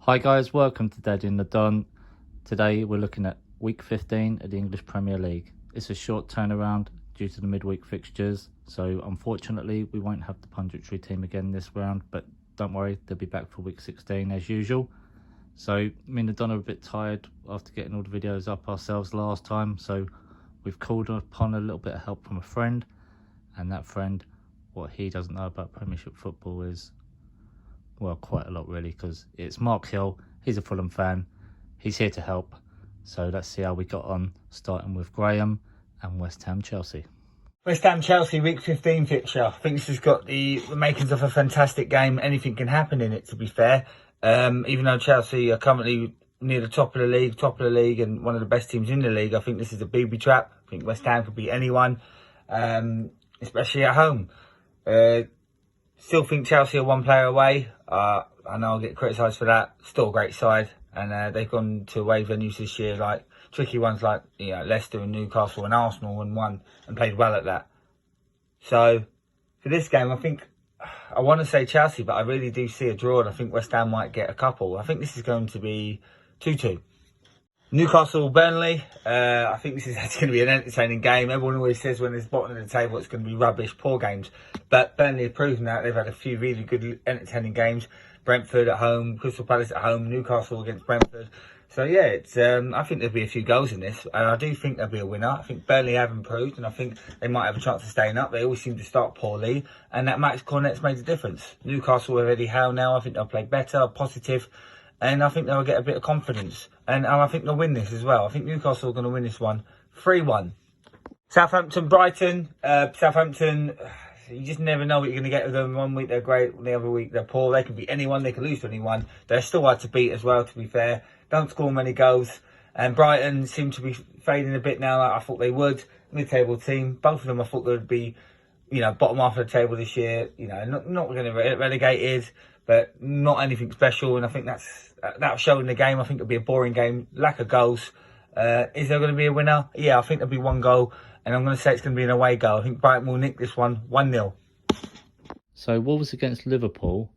Hi guys, welcome to Daddy and the Don. Today we're looking at week 15 of the English Premier League. It's a short turnaround due to the midweek fixtures, so unfortunately we won't have the punditry team again this round, but don't worry, they'll be back for week 16 as usual. So me and the Don are a bit tired after getting all the videos up ourselves last time, so we've called upon a little bit of help from a friend, and that friend, what he doesn't know about Premiership football is, well, quite a lot really, because it's Mark Hill. He's a Fulham fan. He's here to help. So let's see how we got on, starting with Graham and West Ham Chelsea. West Ham Chelsea week 15 fixture. I think this has got the makings of a fantastic game. Anything can happen in it, to be fair. Even though Chelsea are currently near the top of the league and one of the best teams in the league, I think this is a booby trap. I think West Ham could beat anyone, especially at home. Still think Chelsea are one player away. I know I'll get criticised for that. Still a great side. And they've gone to away venues this year, like tricky ones like Leicester and Newcastle and Arsenal, and won and played well at that. So for this game, I want to say Chelsea, but I really do see a draw, and I think West Ham might get a couple. I think this is going to be 2-2. Newcastle, Burnley. I think this is actually going to be an entertaining game. Everyone always says when it's bottom of the table it's going to be rubbish, poor games. But Burnley have proven that. They've had a few really good, entertaining games. Brentford at home, Crystal Palace at home, Newcastle against Brentford. So yeah, it's. I think there'll be a few goals in this, and I do think there'll be a winner. I think Burnley have improved, and I think they might have a chance of staying up. They always seem to start poorly, and that Max Cornet's made a difference. Newcastle are Eddie Howe now. I think they'll play better, positive. And I think they'll get a bit of confidence. And I think they'll win this as well. I think Newcastle are going to win this one 3-1. Southampton, Brighton. Southampton, you just never know what you're going to get with them. One week they're great, the other week they're poor. They can beat anyone, they can lose to anyone. They're still hard to beat as well, to be fair. Don't score many goals. And Brighton seem to be fading a bit now, like I thought they would. Mid-table team. Both of them I thought they would be, bottom half of the table this year. Not going to get relegated, but not anything special. And I think that'll show in the game. I think it'll be a boring game, lack of goals. Is there going to be a winner? Yeah, I think there'll be one goal, and I'm going to say it's going to be an away goal. I think Brighton will nick this one 1-0. So Wolves against Liverpool.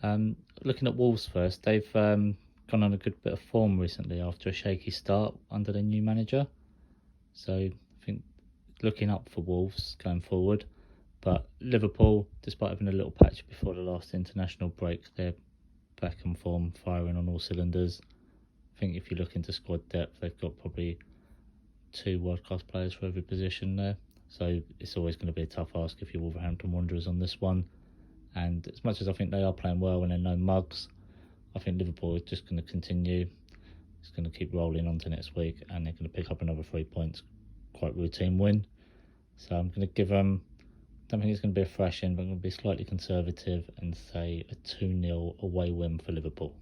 Looking at Wolves first, they've gone on a good bit of form recently after a shaky start under their new manager. So I think looking up for Wolves going forward. But Liverpool, despite having a little patch before the last international break, they're back in form, firing on all cylinders. I think if you look into squad depth, they've got probably 2 world-class players for every position there. So it's always going to be a tough ask if you're Wolverhampton Wanderers on this one. And as much as I think they are playing well and they're no mugs, I think Liverpool is just going to continue. It's going to keep rolling on to next week, and they're going to pick up another 3 points. Quite routine win. So I'm going to give them... I don't think it's going to be a thrashing, but I'm going to be slightly conservative and say a 2-0 away win for Liverpool.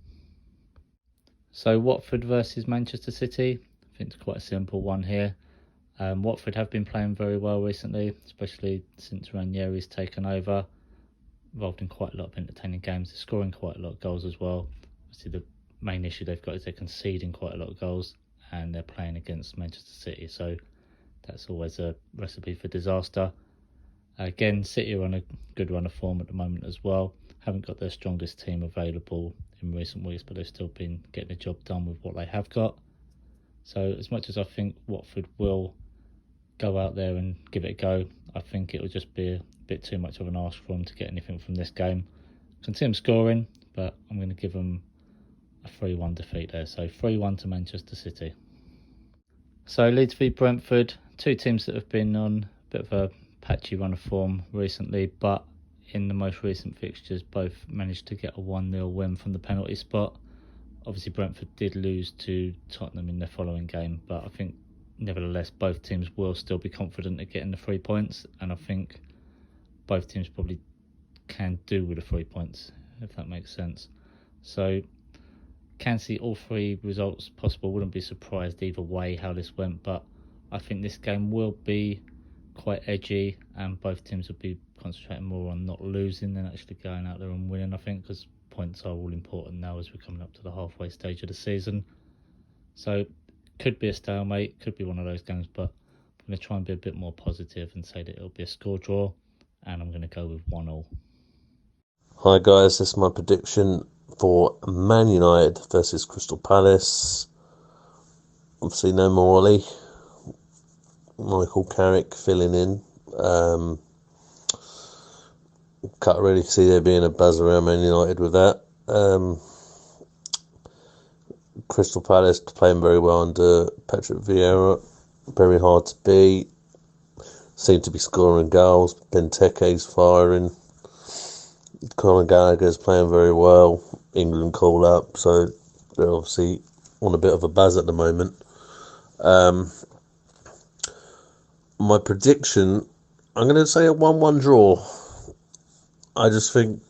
So Watford versus Manchester City. I think it's quite a simple one here. Watford have been playing very well recently, especially since Ranieri's taken over. Involved in quite a lot of entertaining games. They're scoring quite a lot of goals as well. Obviously the main issue they've got is they're conceding quite a lot of goals, and they're playing against Manchester City. So that's always a recipe for disaster. Again, City are on a good run of form at the moment as well. Haven't got their strongest team available in recent weeks, but they've still been getting the job done with what they have got. So as much as I think Watford will go out there and give it a go, I think it will just be a bit too much of an ask for them to get anything from this game. I can see them scoring, but I'm going to give them a 3-1 defeat there. So 3-1 to Manchester City. So Leeds v Brentford, 2 teams that have been on a bit of a patchy run of form recently, but in the most recent fixtures both managed to get a 1-0 win from the penalty spot. Obviously Brentford did lose to Tottenham in their following game, but I think nevertheless both teams will still be confident at getting the 3 points, and I think both teams probably can do with the 3 points, if that makes sense. So can see all 3 results possible. Wouldn't be surprised either way how this went, but I think this game will be quite edgy, and both teams will be concentrating more on not losing than actually going out there and winning, I think, because points are all important now as we're coming up to the halfway stage of the season. So could be a stalemate, could be one of those games, but I'm going to try and be a bit more positive and say that it'll be a score draw, and I'm going to go with 1-1. Hi guys, this is my prediction for Man United versus Crystal Palace. Obviously no Morley. Michael Carrick filling in. Can't really see there being a buzz around Man United with that. Crystal Palace playing very well under Patrick Vieira. Very hard to beat. Seem to be scoring goals. Benteke's firing. Conor Gallagher's playing very well. England call up, so they're obviously on a bit of a buzz at the moment. My prediction, I'm going to say a 1-1 draw. I just think,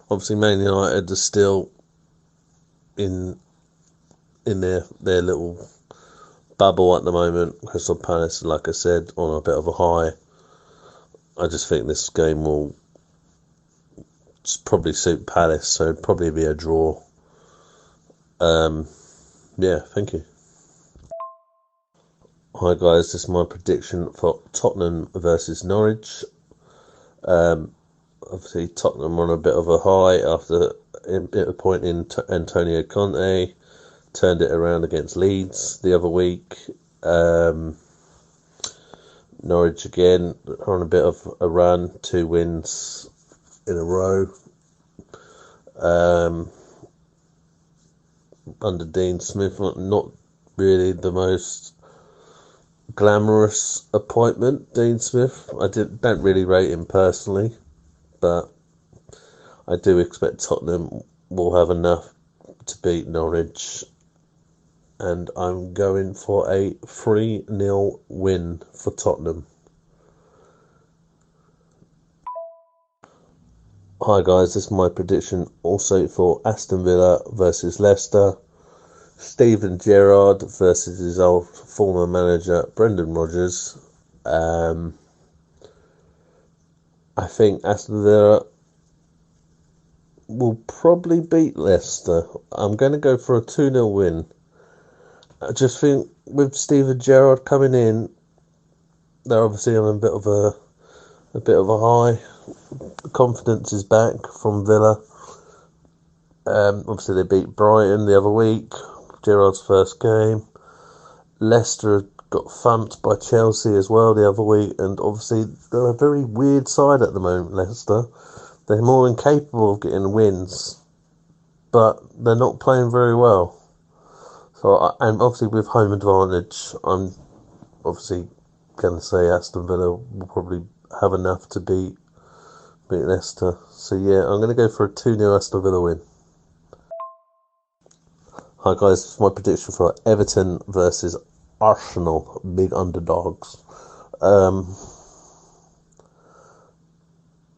obviously, Man United are still in their little bubble at the moment. Crystal Palace, like I said, on a bit of a high. I just think this game will probably suit Palace, so it'd probably be a draw. Yeah, thank you. Hi guys, this is my prediction for Tottenham versus Norwich. Obviously Tottenham on a bit of a high after appointing Antonio Conte, turned it around against Leeds the other week. Norwich again on a bit of a run, 2 wins in a row. Under Dean Smith, not really the most glamorous appointment, Dean Smith. I don't really rate him personally, but I do expect Tottenham will have enough to beat Norwich, and I'm going for a 3-0 win for Tottenham. Hi guys, this is my prediction also for Aston Villa versus Leicester. Steven Gerrard versus his old former manager Brendan Rodgers. I think Aston Villa will probably beat Leicester. I'm going to go for a 2-0 win. I just think with Steven Gerrard coming in, they're obviously on a bit of a high. Confidence is back from Villa. Obviously they beat Brighton the other week, Gerrard's first game. Leicester got thumped by Chelsea as well the other week, and obviously they're a very weird side at the moment, Leicester. They're more than capable of getting wins, but they're not playing very well. So, and obviously with home advantage, I'm obviously going to say Aston Villa will probably have enough to beat Leicester. So yeah, I'm going to go for a 2-0 Aston Villa win. Hi guys, this is my prediction for Everton versus Arsenal, big underdogs.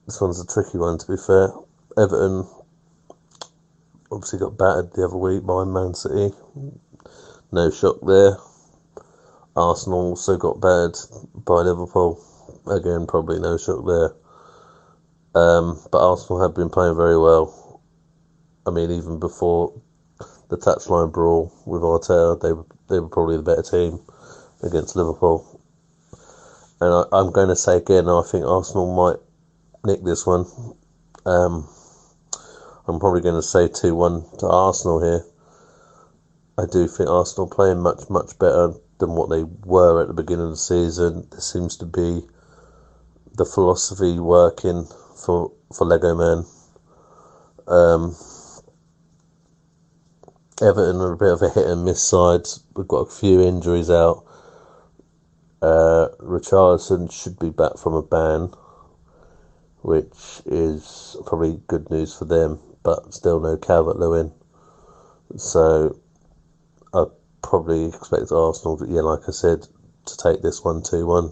This one's a tricky one, to be fair. Everton obviously got battered the other week by Man City. No shock there. Arsenal also got battered by Liverpool. Again, probably no shock there. But Arsenal have been playing very well. I mean, even before the touchline brawl with Arteta, they were probably the better team against Liverpool. And I'm going to say again, I think Arsenal might nick this one. I'm probably going to say 2-1 to Arsenal here. I do think Arsenal playing much, much better than what they were at the beginning of the season. There seems to be the philosophy working for Lego Man. Everton are a bit of a hit and miss side. We've got a few injuries out. Richarlison should be back from a ban, which is probably good news for them, but still no Calvert-Lewin. So I probably expect Arsenal, like I said, to take this one 2-1.